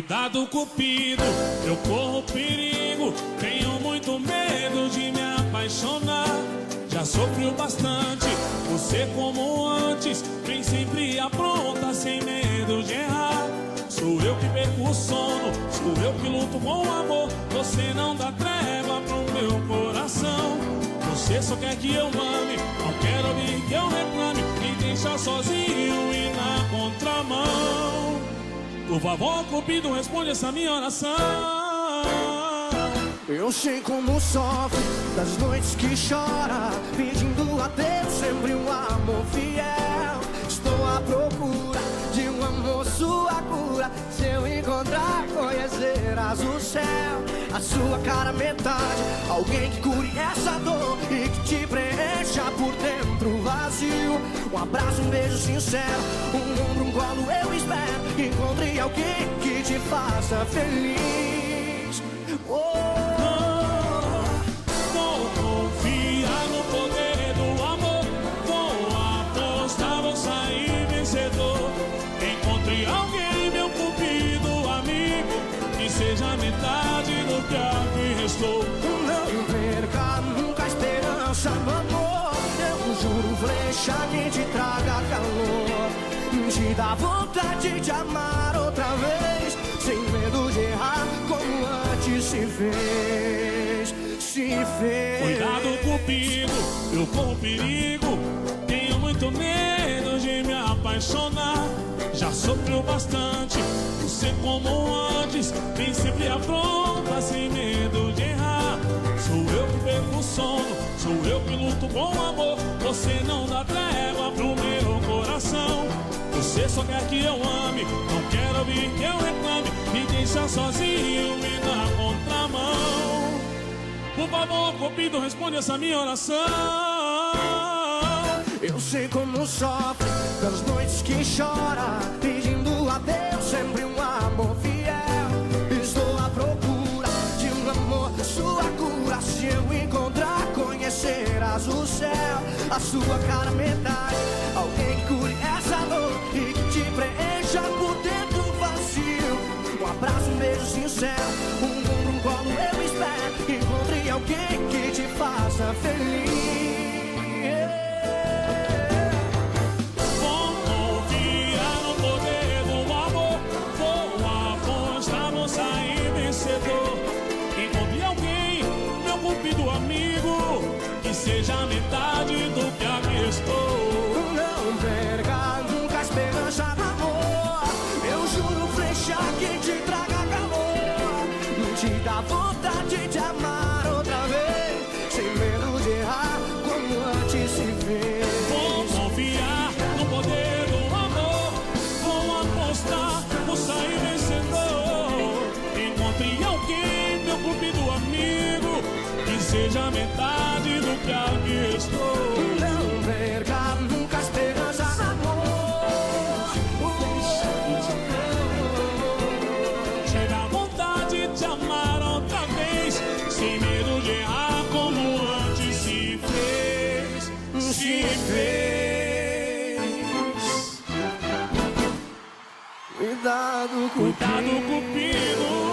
Cuidado, Cupido, eu corro perigo. Tenho muito medo de me apaixonar. Já sofri bastante, você como antes. Vem sempre apronta, sem medo de errar. Sou eu que perco o sono, sou eu que luto com o amor. Você não dá treva pro meu coração. Você só quer que eu ame, não quero ouvir que eu reclame. Me deixa sozinho e na contramão. Por favor, Cupido, responde essa minha oração. Eu sei como sofre das noites que chora, pedindo a Deus sempre um amor fiel. Estou à procura de um amor, sua cura. Se eu encontrar, conhecerás o céu. A sua cara metade, alguém que cure essa dor e que te preencha por dentro vazio. Um abraço, um beijo sincero, um ombro, um colo eu espero. Encontre alguém que te faça feliz. Vou confiar no poder do amor. Vou apostar, vou sair vencedor. Encontre alguém, meu Cupido amigo, que seja metade do que aqui restou. Não perca nunca a esperança no amor. Eu juro, flecha que te traga calor. Te dá vontade de amar outra vez, sem medo de errar como antes se fez. Cuidado, Cupido, eu corro perigo. Tenho muito medo de me apaixonar. Já sofreu bastante, você como antes. Vem sempre afronta, sem medo de errar. Sou eu que perco o sono, sou eu que luto com o amor. Você não dá treva pro meu coração. Você só quer que eu ame, não quero ouvir que eu reclame. Me deixa sozinho e na contramão. Por favor, Cupido, responde essa minha oração. Eu sei como sofre das noites que chora, pedindo a Deus sempre um amor fiel. Estou à procura de um amor, sua cura. Se eu encontrar, conhecerás o céu. A sua cara metade, alguém que cure essa dor e que te preencha por dentro vazio. Um abraço, um beijo sincero, um ombro, um colo eu espero. Encontre alguém que te faça feliz. Vou confiar no poder do amor. Vou apostar, vou sair vencedor. Encontre alguém, meu Cupido amigo, que seja metade do que aqui estou. Não perca nunca a esperança no amor. Eu juro, flecha que te traga calor. Te dá vontade de amar outra vez, sem medo de errar como antes se fez. Vou confiar no poder do amor. Vou apostar, vou sair vencedor. Encontre alguém, meu Cupido amigo, que seja metade do que aqui estou. Não perca nunca a esperança no amor. Te dá vontade de amar outra vez, sem medo de errar como antes se fez. Se fez. Cuidado, Cuidado, Cupido.